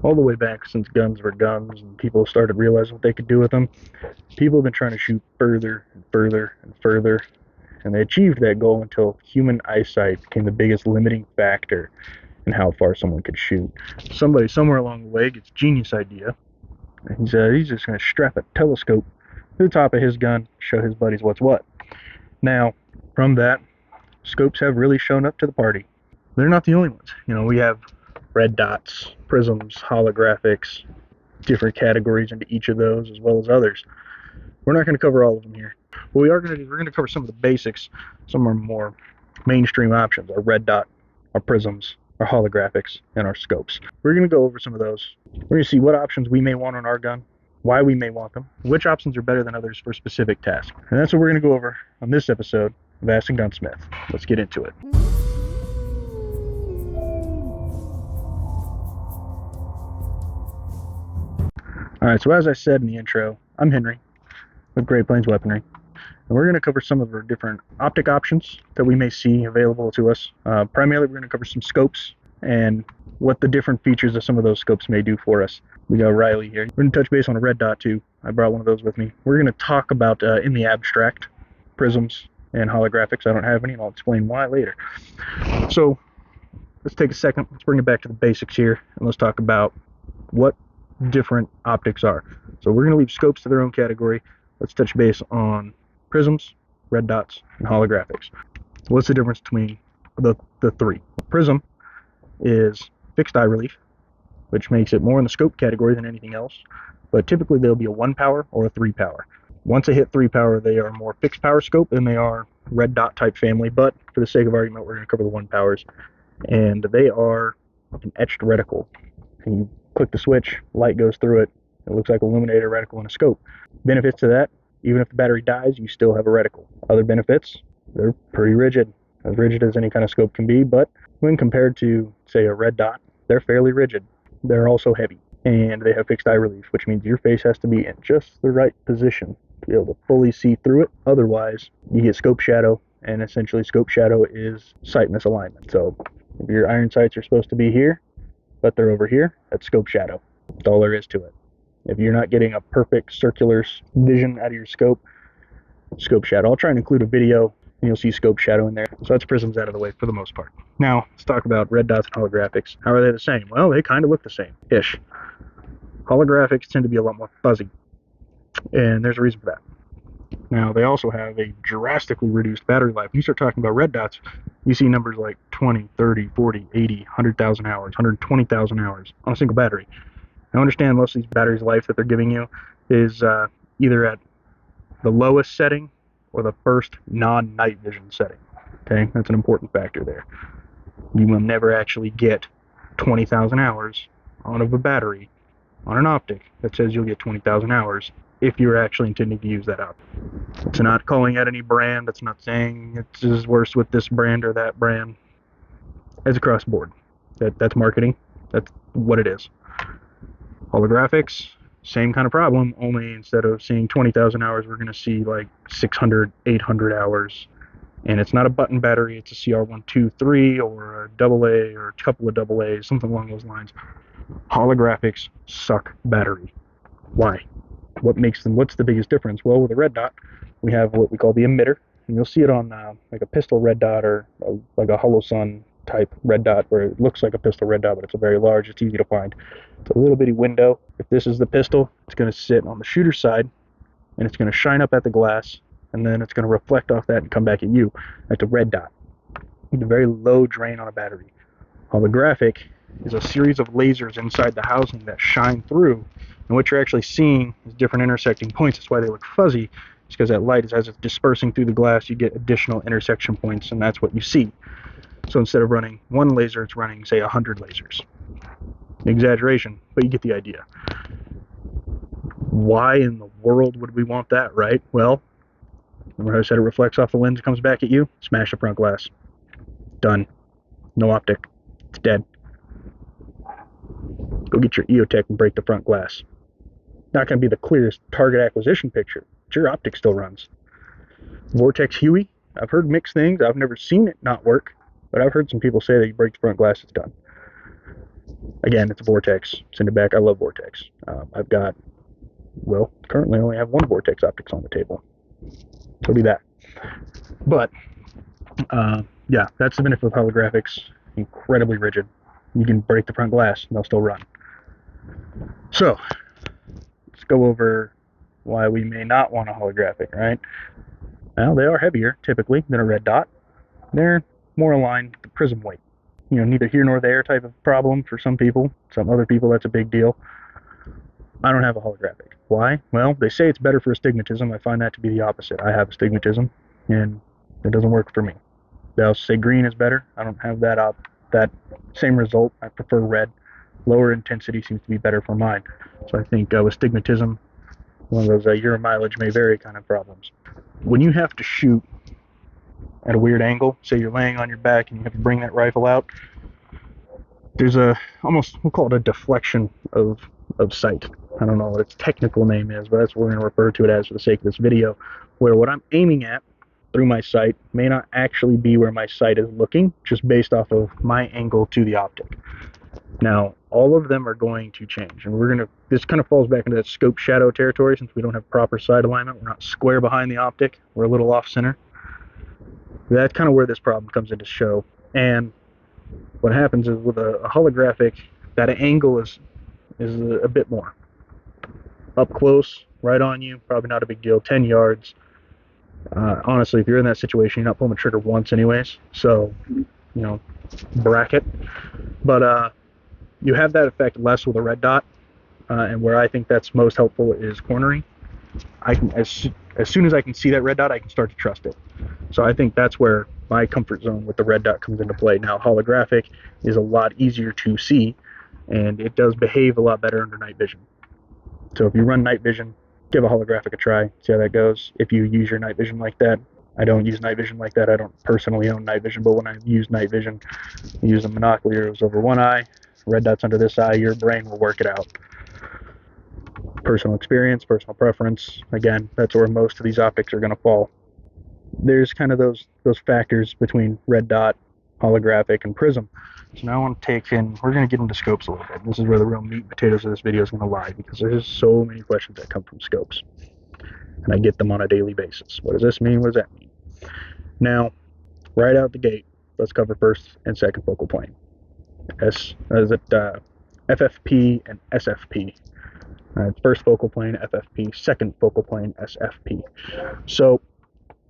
all the way back since guns were guns and people started realizing what they could do with them. People have been trying to shoot further and further and further, and they achieved that goal until human eyesight became the biggest limiting factor in how far someone could shoot. Somebody somewhere along the way gets a genius idea, and he's just going to strap a telescope to the top of his gun, show his buddies what's what. Now, from that, scopes have really shown up to the party. They're not the only ones. We have red dots, prisms, holographics, different categories into each of those, as well as others. We're not going to cover all of them here. What we are going to do, we're going to cover some of the basics, some of our more mainstream options, our red dot, our prisms, our holographics, and our scopes. We're going to go over some of those. We're going to see what options we may want on our gun, why we may want them, which options are better than others for specific tasks. And that's what we're going to go over on this episode of Ask Gunsmith. Let's get into it. Alright, so as I said in the intro, I'm Henry with Great Plains Weaponry, and we're going to cover some of our different optic options that we may see available to us. Primarily, we're going to cover some scopes and what the different features of some of those scopes may do for us. We got Riley here. We're going to touch base on a red dot too. I brought one of those with me. We're going to talk about, in the abstract, prisms and holographics. I don't have any, and I'll explain why later. So, let's take a second. Let's bring it back to the basics here, and let's talk about what different optics are. So we're going to leave scopes to their own category. Let's touch base on prisms, red dots, and holographics. What's the difference between the three? Prism is fixed eye relief, which makes it more in the scope category than anything else, but typically they'll be a 1 power or a 3 power. Once they hit 3 power, they are more fixed power scope than they are red dot type family, but for the sake of argument, we're going to cover the 1 powers, and they are an etched reticle. And you click the switch, light goes through it. It looks like an illuminated reticle in a scope. Benefits to that, even if the battery dies, you still have a reticle. Other benefits, they're pretty rigid as any kind of scope can be, but when compared to, say, a red dot, they're fairly rigid. They're also heavy, and they have fixed eye relief, which means your face has to be in just the right position to be able to fully see through it. Otherwise, you get scope shadow, and essentially scope shadow is sight misalignment. So if your iron sights are supposed to be here, but they're over here, that's scope shadow. That's all there is to it. If you're not getting a perfect circular vision out of your scope shadow. I'll try and include a video, and you'll see scope shadow in there. So that's prisms out of the way for the most part. Now, let's talk about red dots and holographics. How are they the same? Well, they kind of look the same-ish. Holographics tend to be a lot more fuzzy, and there's a reason for that. Now, they also have a drastically reduced battery life. When you start talking about red dots, you see numbers like 20, 30, 40, 80, 100,000 hours, 120,000 hours on a single battery. Now, understand most of these batteries' life that they're giving you is either at the lowest setting or the first non-night vision setting. Okay, that's an important factor there. You will never actually get 20,000 hours out of a battery on an optic that says you'll get 20,000 hours if you're actually intending to use that optic. It's not calling out any brand. It's not saying it's worse with this brand or that brand. It's across the board. That's marketing. That's what it is. Holographics, same kind of problem, only instead of seeing 20,000 hours, we're going to see like 600, 800 hours. And it's not a button battery, it's a CR123 or a AA or a couple of AA's, something along those lines. Holographics suck battery. Why? What makes them? What's the biggest difference? Well, with a red dot, we have what we call the emitter, and you'll see it on like a pistol red dot or like a hollow sun type red dot, where it looks like a pistol red dot, but it's a very large. It's easy to find. It's a little bitty window. If this is the pistol, it's going to sit on the shooter's side, and it's going to shine up at the glass, and then it's going to reflect off that and come back at you. That's a red dot. It's a very low drain on a battery. Holographic is a series of lasers inside the housing that shine through, and what you're actually seeing is different intersecting points. That's why they look fuzzy. It's because that light is, as it's dispersing through the glass, you get additional intersection points, and that's what you see. So instead of running one laser, it's running, say, 100 lasers. Exaggeration, but you get the idea. Why in the world would we want that, right? Well, remember how I said it reflects off the lens, it comes back at you? Smash the front glass. Done. No optic. It's dead. Go get your EOTech and break the front glass. Not going to be the clearest target acquisition picture, but your optic still runs. Vortex Huey, I've heard mixed things. I've never seen it not work, but I've heard some people say that you break the front glass, it's done. Again, it's a vortex. Send it back. I love vortex. I've got, well, currently I only have one vortex optics on the table. So be that. But yeah, that's the benefit of holographics. Incredibly rigid. You can break the front glass and they'll still run. So let's go over why we may not want a holographic, right? Well, they are heavier typically than a red dot. They're more aligned with the prism weight. You know, neither here nor there type of problem for some people. Some other people, that's a big deal. I don't have a holographic. Why? Well, they say it's better for astigmatism. I find that to be the opposite. I have astigmatism, and it doesn't work for me. They'll say green is better. I don't have that same result. I prefer red. Lower intensity seems to be better for mine. So I think with astigmatism, one of those your mileage may vary kind of problems. When you have to shoot at a weird angle, say you're laying on your back and you have to bring that rifle out, there's almost, we'll call it a deflection of sight. I don't know what its technical name is, but that's what we're going to refer to it as for the sake of this video, where what I'm aiming at through my sight may not actually be where my sight is looking, just based off of my angle to the optic. Now, all of them are going to change, and this kind of falls back into that scope shadow territory since we don't have proper sight alignment. We're not square behind the optic. We're a little off center. That's kind of where this problem comes into show. And what happens is with a holographic, that angle is a bit more. Up close, right on you, probably not a big deal, 10 yards. Honestly, if you're in that situation, you're not pulling the trigger once anyways, so, you know, bracket. But you have that effect less with a red dot, and where I think that's most helpful is cornering. As soon as I can see that red dot, I can start to trust it. So I think that's where my comfort zone with the red dot comes into play. Now, holographic is a lot easier to see, and it does behave a lot better under night vision. So if you run night vision, give a holographic a try, see how that goes. If you use your night vision like that, I don't use night vision like that. I don't personally own night vision, but when I use night vision, I use a monocular over one eye, red dots under this eye, your brain will work it out. Personal experience, personal preference. Again, that's where most of these optics are going to fall. There's kind of those factors between red dot, holographic, and prism. So now I want to we're going to get into scopes a little bit. This is where the real meat and potatoes of this video is going to lie, because there's so many questions that come from scopes. And I get them on a daily basis. What does this mean? What does that mean? Now, right out the gate, let's cover first and second focal plane. FFP and SFP. First focal plane, FFP. Second focal plane, SFP. So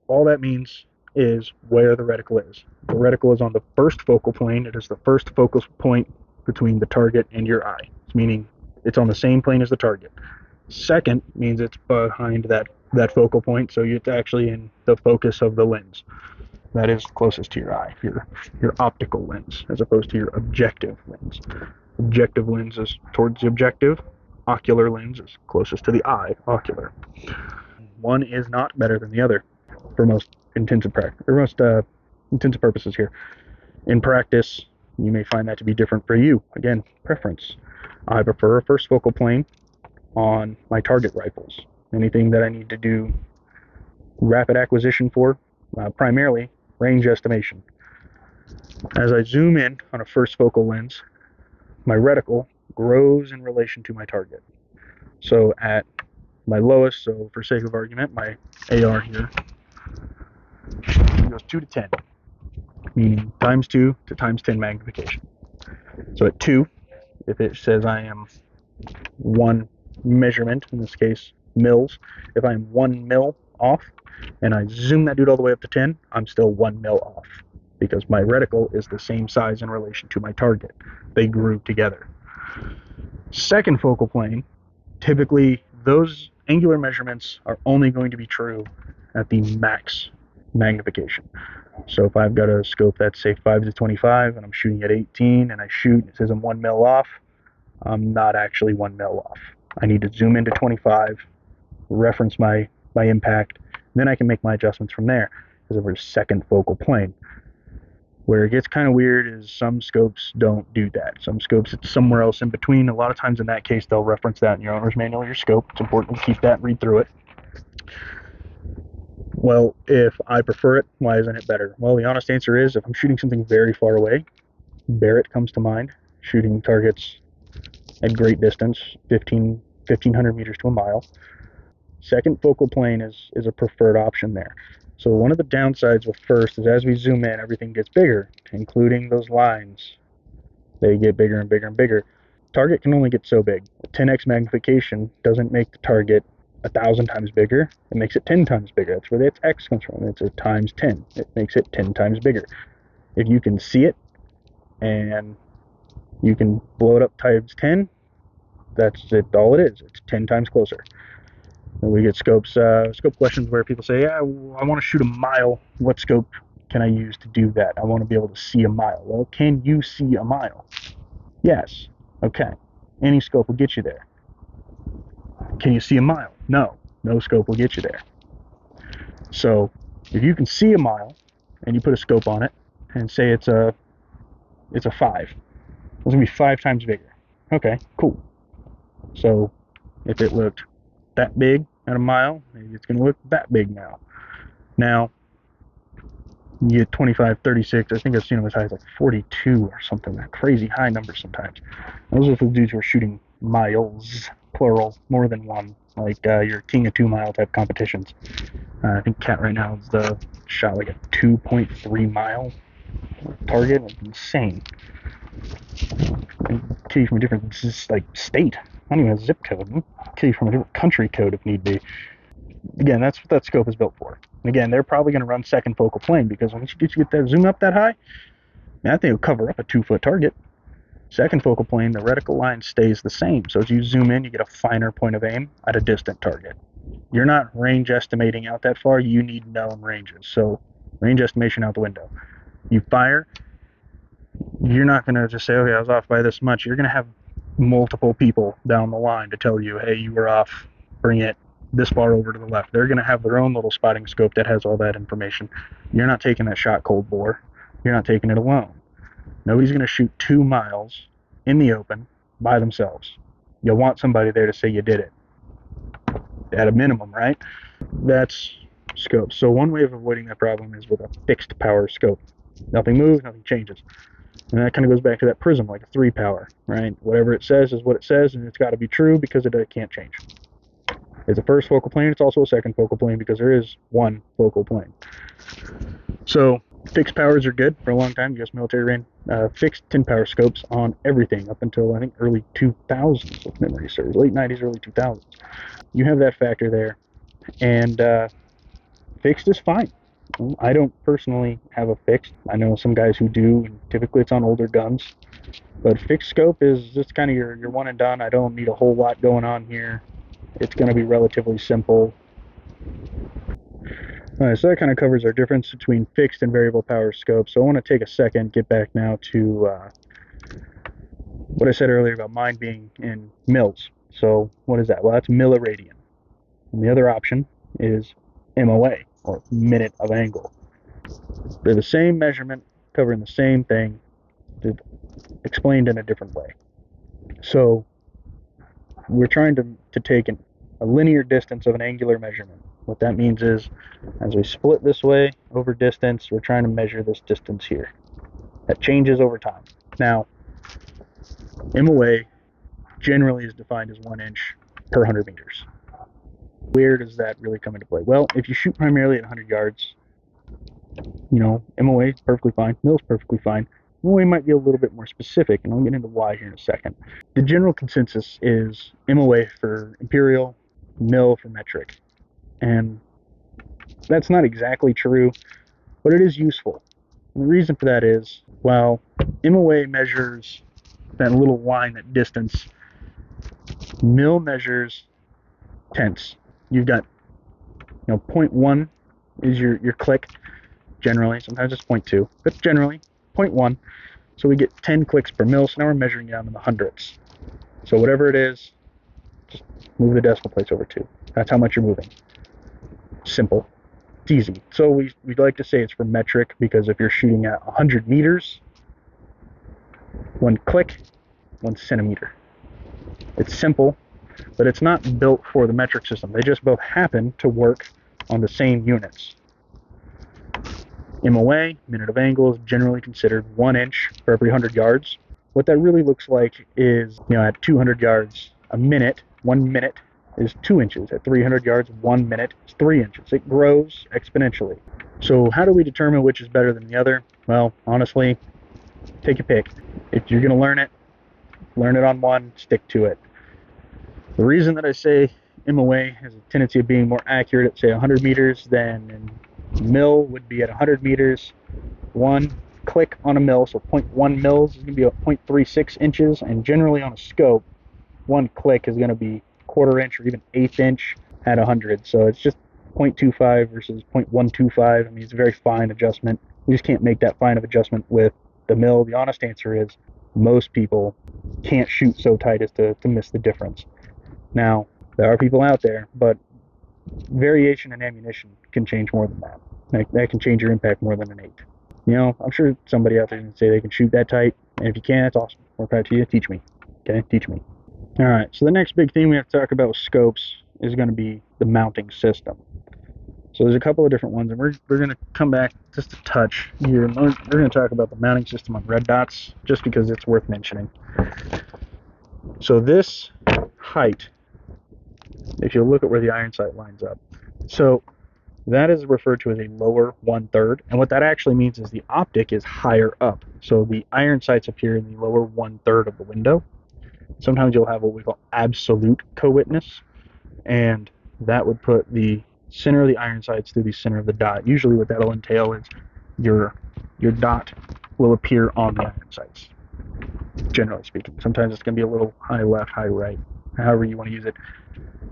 all that means is where the reticle is. The reticle is on the first focal plane. It is the first focal point between the target and your eye, meaning it's on the same plane as the target. Second means it's behind that focal point, so it's actually in the focus of the lens. That is closest to your eye, your optical lens, as opposed to your objective lens. Objective lens is towards the objective. Ocular lens is closest to the eye, ocular. One is not better than the other for most intensive purposes here. In practice, you may find that to be different for you. Again, preference. I prefer a first focal plane on my target rifles. Anything that I need to do rapid acquisition for, primarily range estimation. As I zoom in on a first focal lens, my reticle grows in relation to my target. So at my lowest, so for sake of argument, my AR here goes 2 to 10, meaning times 2 to times 10 magnification. So at 2, if it says I am 1 measurement, in this case mils, if I'm 1 mil off and I zoom that dude all the way up to 10, I'm still 1 mil off because my reticle is the same size in relation to my target. They grew together. Second focal plane, typically those angular measurements are only going to be true at the max magnification. So if I've got a scope that's say 5 to 25 and I'm shooting at 18 and I shoot, it says I'm 1 mil off, I'm not actually 1 mil off. I need to zoom into 25, reference my impact, then I can make my adjustments from there because of our second focal plane. Where it gets kind of weird is some scopes don't do that. Some scopes, it's somewhere else in between. A lot of times in that case, they'll reference that in your owner's manual of your scope. It's important to keep that and read through it. Well, if I prefer it, why isn't it better? Well, the honest answer is if I'm shooting something very far away, Barrett comes to mind. shooting targets at great distance, 1,500 meters to a mile. Second focal plane is a preferred option there. So one of the downsides with first is as we zoom in, everything gets bigger, including those lines. They get bigger and bigger and bigger. Target can only get so big. A 10x magnification doesn't make the target 1,000 times bigger. It makes it 10 times bigger. That's where the x comes from. It's a times 10. It makes it 10 times bigger. If you can see it and you can blow it up times 10, that's it. All it is. It's 10 times closer. And we get scope questions where people say, yeah, I want to shoot a mile. What scope can I use to do that? I want to be able to see a mile. Well, can you see a mile? Yes. Okay. Any scope will get you there. Can you see a mile? No. No scope will get you there. So if you can see a mile and you put a scope on it and say it's a 5, it's going to be 5 times bigger. Okay, cool. So if it looked that big at a mile, maybe it's going to look that big now. Now, you get 25, 36, I think I've seen them as high as like 42 or something, that crazy high numbers sometimes. Those are for the dudes who are shooting miles, plural, more than one, like your King of 2 mile type competitions. I think Cat right now is the shot like a 2.3 mile target. It's insane. Kill you from a different state. Not even a zip code. Kill you from a different country code if need be. Again, that's what that scope is built for. And again, they're probably going to run second focal plane because once you get that zoom up that high, that thing will cover up a 2-foot target. Second focal plane, the reticle line stays the same. So as you zoom in, you get a finer point of aim at a distant target. You're not range estimating out that far. You need known ranges. So range estimation out the window. You fire, you're not going to just say, okay, I was off by this much. You're going to have multiple people down the line to tell you, hey, you were off, bring it this far over to the left. They're going to have their own little spotting scope that has all that information. You're not taking that shot cold bore. You're not taking it alone. Nobody's going to shoot 2 miles in the open by themselves. You'll want somebody there to say you did it. At a minimum, right? That's scope. So one way of avoiding that problem is with a fixed power scope. Nothing moves, nothing changes. And that kind of goes back to that prism, like a 3 power, right? Whatever it says is what it says, and it's got to be true because it can't change. It's a first focal plane. It's also a second focal plane because there is one focal plane. So fixed powers are good for a long time. U.S. military ran fixed 10 power scopes on everything up until I think early 2000s, if memory serves, late 90s, early 2000s. You have that factor there, and fixed is fine. I don't personally have a fixed. I know some guys who do, and typically it's on older guns. But fixed scope is just kind of your one and done. I don't need a whole lot going on here. It's going to be relatively simple. All right, so that kind of covers our difference between fixed and variable power scopes. So I want to take a second, get back now to what I said earlier about mine being in mils. So what is that? Well, that's milliradian. And the other option is MOA, or minute of angle. They're the same measurement, covering the same thing, explained in a different way. So we're trying to take a linear distance of an angular measurement. What that means is, as we split this way over distance, we're trying to measure this distance here. That changes over time. Now, MOA generally is defined as 1 inch per 100 meters. Where does that really come into play? Well, if you shoot primarily at 100 yards, you know, MOA is perfectly fine, mil is perfectly fine. MOA might be a little bit more specific, and I'll get into why here in a second. The general consensus is MOA for imperial, mil for metric. And that's not exactly true, but it is useful. And the reason for that is, while MOA measures that little line, that distance, mil measures tenths. You've got, 0.1 is your click, generally. Sometimes it's 0.2, but generally 0.1. So we get 10 clicks per mil, so now we're measuring down in the hundredths. So whatever it is, just move the decimal place over 2. That's how much you're moving. Simple. It's easy. So we'd like to say it's for metric, because if you're shooting at 100 meters, 1 click, 1 centimeter. It's simple, but it's not built for the metric system. They just both happen to work on the same units. MOA, minute of angle, is generally considered 1 inch for every 100 yards. what that really looks like is, at 200 yards, a minute, 1 minute is 2 inches. At 300 yards, 1 minute is 3 inches. It grows exponentially. So how do we determine which is better than the other? Well, honestly, take your pick. If you're going to learn it on one, stick to it. The reason that I say MOA has a tendency of being more accurate at, say, 100 meters than in mil would be at 100 meters. 1 click on a mil, so 0.1 mils is going to be about 0.36 inches, and generally on a scope, 1 click is going to be quarter inch or even eighth inch at 100. So it's just 0.25 versus 0.125. I mean, it's a very fine adjustment. We just can't make that fine of adjustment with the mil. The honest answer is most people can't shoot so tight as to miss the difference. Now, there are people out there, but variation in ammunition can change more than that. That can change your impact more than an eighth. I'm sure somebody out there can say they can shoot that tight, and if you can, that's awesome. More power to you. Teach me. Okay, teach me. All right, so the next big thing we have to talk about with scopes is going to be the mounting system. So there's a couple of different ones, and we're going to come back just a touch here. We're going to talk about the mounting system on red dots, just because it's worth mentioning. So this height, if you look at where the iron sight lines up, so that is referred to as a lower 1/3, and what that actually means is the optic is higher up. So the iron sights appear in the lower 1/3 of the window. Sometimes you'll have what we call absolute co-witness, and that would put the center of the iron sights through the center of the dot. Usually what that'll entail is your dot will appear on the iron sights, generally speaking. Sometimes it's going to be a little high left, high right, however you want to use it.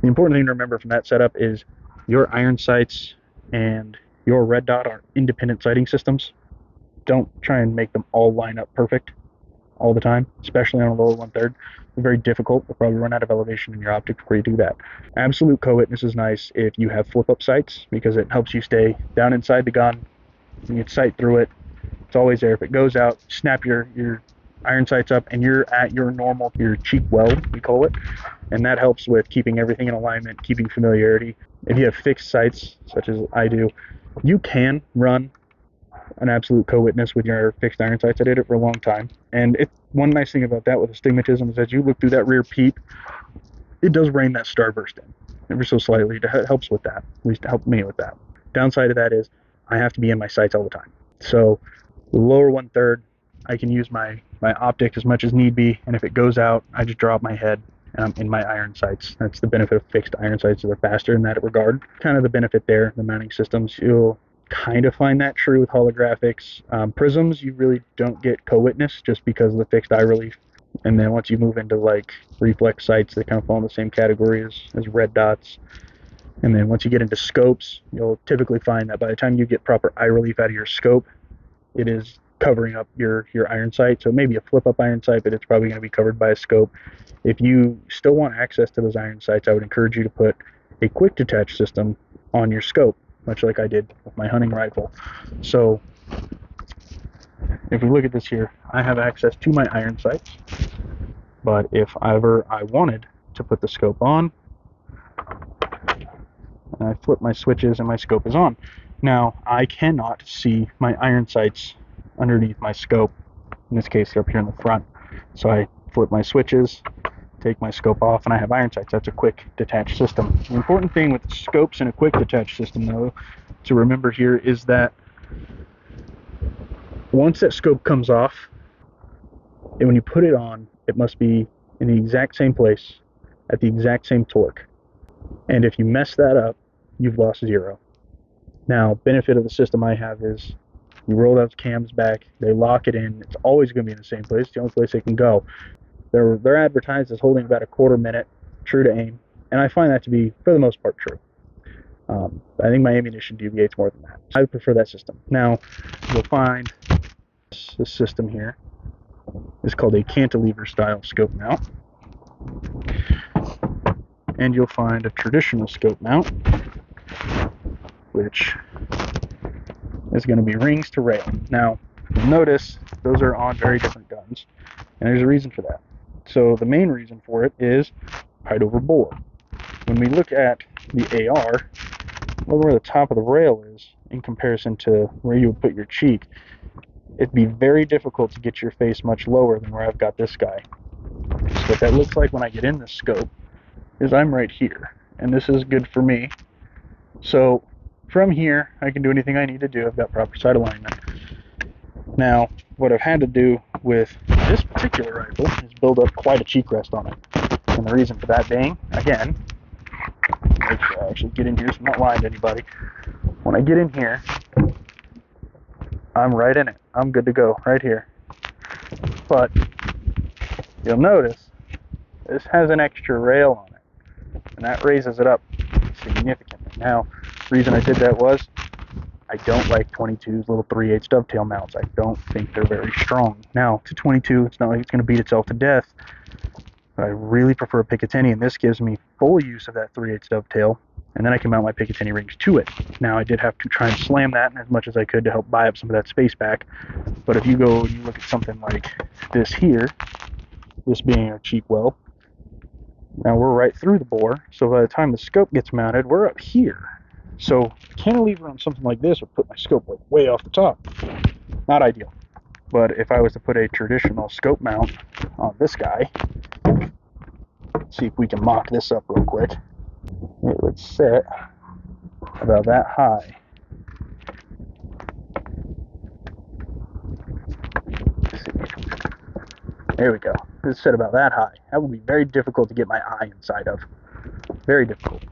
The important thing to remember from that setup is your iron sights and your red dot are independent sighting systems. Don't try and make them all line up perfect all the time, especially on a lower 1/3. It's very difficult. You'll probably run out of elevation in your optic before you do that. Absolute co-witness is nice if you have flip-up sights, because it helps you stay down inside the gun. You can sight through it. It's always there. If it goes out, snap your iron sights up, and you're at your cheek weld, we call it, and that helps with keeping everything in alignment, keeping familiarity. If you have fixed sights, such as I do, you can run an absolute co-witness with your fixed iron sights. I did it for a long time, and one nice thing about that with astigmatism is as you look through that rear peep, it does rein that starburst in ever so slightly. It helps with that, at least it helped me with that. Downside of that is I have to be in my sights all the time. So the lower 1/3, I can use my optic as much as need be, and if it goes out, I just drop my head and I'm in my iron sights. That's the benefit of fixed iron sights, so they're faster in that regard. Kind of the benefit there, the mounting systems. You'll kind of find that true with holographics. Prisms, you really don't get co-witness just because of the fixed eye relief. And then once you move into like reflex sights, they kind of fall in the same category as red dots. And then once you get into scopes, you'll typically find that by the time you get proper eye relief out of your scope, it is covering up your iron sight. So maybe a flip-up iron sight, but it's probably going to be covered by a scope. If you still want access to those iron sights, I would encourage you to put a quick detach system on your scope, much like I did with my hunting rifle. So if we look at this here, I have access to my iron sights, but if ever I wanted to put the scope on, I flip my switches and my scope is on. Now, I cannot see my iron sights underneath my scope. In this case, they're up here in the front. So I flip my switches, take my scope off, and I have iron sights. That's a quick detach system. The important thing with scopes and a quick detach system, though, to remember here is that once that scope comes off, and when you put it on, it must be in the exact same place at the exact same torque. And if you mess that up, you've lost 0. Now, benefit of the system I have is you roll those cams back, they lock it in, it's always going to be in the same place, the only place they can go. They're advertised as holding about a quarter minute, true to aim, and I find that to be, for the most part, true. I think my ammunition deviates more than that. I would prefer that system. Now, you'll find this system here is called a cantilever style scope mount. And you'll find a traditional scope mount, which is going to be rings to rail. Now, you'll notice those are on very different guns, and there's a reason for that. So the main reason for it is height over bore. When we look at the AR, look where the top of the rail is in comparison to where you would put your cheek. it'd be very difficult to get your face much lower than where I've got this guy. So what that looks like when I get in the scope is I'm right here, and this is good for me. So from here, I can do anything I need to do. I've got proper sight alignment. Now, what I've had to do with this particular rifle is build up quite a cheek rest on it. And the reason for that being, again, make sure I actually get in here so I'm not lying to anybody. When I get in here, I'm right in it. I'm good to go right here. But you'll notice this has an extra rail on it, and that raises it up significantly. Now, the reason I did that was I don't like 22's little 3/8 dovetail mounts. I don't think they're very strong. Now, to 22, it's not like it's going to beat itself to death, but I really prefer a Picatinny, and this gives me full use of that 3/8 dovetail, and then I can mount my Picatinny rings to it. Now, I did have to try and slam that as much as I could to help buy up some of that space back, but if you go and you look at something like this here, this being our cheek well, now we're right through the bore, so by the time the scope gets mounted, we're up here. So cantilever on something like this would put my scope like way off the top. Not ideal. But if I was to put a traditional scope mount on this guy, let's see if we can mock this up real quick. It would sit about that high. Let's see. There we go. It's set about that high. That would be very difficult to get my eye inside of. Very difficult.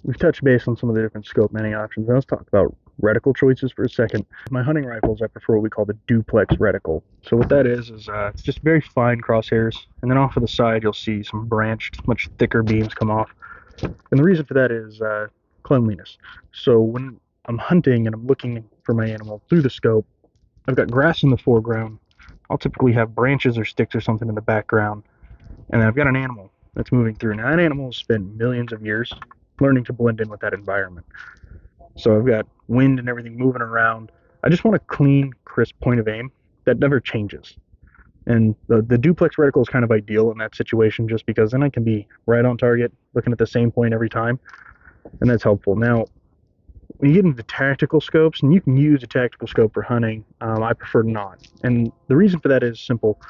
We've touched base on some of the different scope mounting options. Now let's talk about reticle choices for a second. My hunting rifles, I prefer what we call the duplex reticle. So what that is it's just very fine crosshairs, and then off of the side you'll see some branched, much thicker beams come off. And the reason for that is cleanliness. So when I'm hunting and I'm looking for my animal through the scope, I've got grass in the foreground. I'll typically have branches or sticks or something in the background, and then I've got an animal that's moving through. Now that animal has spent millions of years learning to blend in with that environment. So I've got wind and everything moving around. I just want a clean, crisp point of aim that never changes. And the duplex reticle is kind of ideal in that situation, just because then I can be right on target, looking at the same point every time, and that's helpful. Now, when you get into tactical scopes, and you can use a tactical scope for hunting, I prefer not. And the reason for that is simple.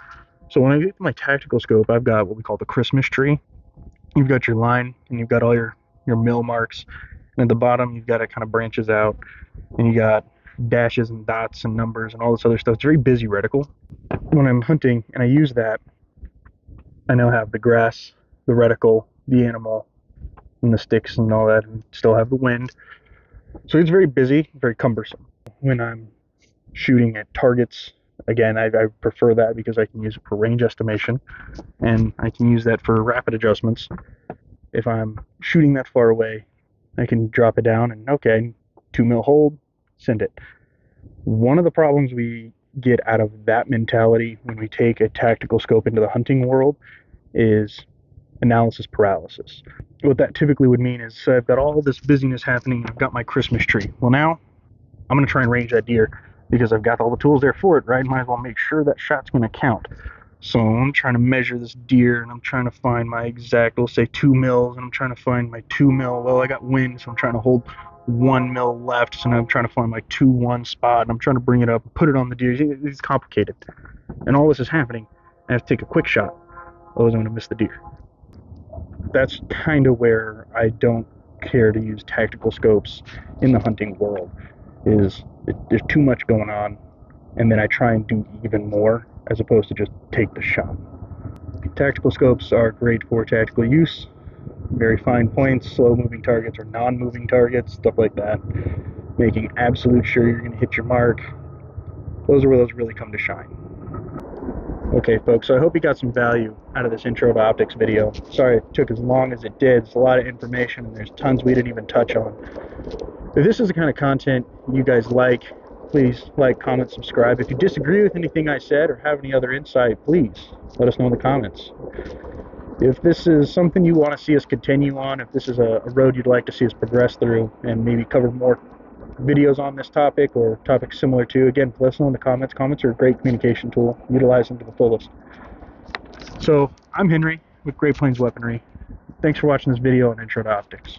So when I get to my tactical scope, I've got what we call the Christmas tree. You've got your line, and you've got all your mill marks, and at the bottom you've got it kind of branches out, and you got dashes and dots and numbers and all this other stuff. It's a very busy reticle. When I'm hunting and I use that, I now have the grass, the reticle, the animal, and the sticks and all that, and still have the wind. So it's very busy, very cumbersome. When I'm shooting at targets, again, I prefer that because I can use it for range estimation, and I can use that for rapid adjustments. If I'm shooting that far away, I can drop it down and, okay, 2 mil hold, send it. One of the problems we get out of that mentality when we take a tactical scope into the hunting world is analysis paralysis. What that typically would mean is I've got all this busyness happening, I've got my Christmas tree. Well, now I'm going to try and range that deer because I've got all the tools there for it, right? Might as well make sure that shot's going to count. So I'm trying to measure this deer, and I'm trying to find my exact, we'll say 2 mils, and I'm trying to find my 2 mil. Well, I got wind, so I'm trying to hold 1 mil left, so now I'm trying to find my 2-1 spot, and I'm trying to bring it up and put it on the deer. It's complicated. And all this is happening. I have to take a quick shot, otherwise I'm going to miss the deer. That's kind of where I don't care to use tactical scopes in the hunting world, is there's too much going on, and then I try and do even more as opposed to just take the shot. Tactical scopes are great for tactical use, very fine points, slow moving targets or non-moving targets, stuff like that, making absolute sure you're going to hit your mark. Those are where those really come to shine. Okay folks, so I hope you got some value out of this intro to optics video. Sorry it took as long as it did. It's a lot of information and there's tons we didn't even touch on. If this is the kind of content you guys like, please like, comment, subscribe. If you disagree with anything I said or have any other insight, please let us know in the comments. If this is something you want to see us continue on, if this is a road you'd like to see us progress through and maybe cover more videos on this topic or topics similar to, again, let us know in the comments. Comments are a great communication tool. Utilize them to the fullest. So, I'm Henry with Great Plains Weaponry. Thanks for watching this video on Intro to Optics.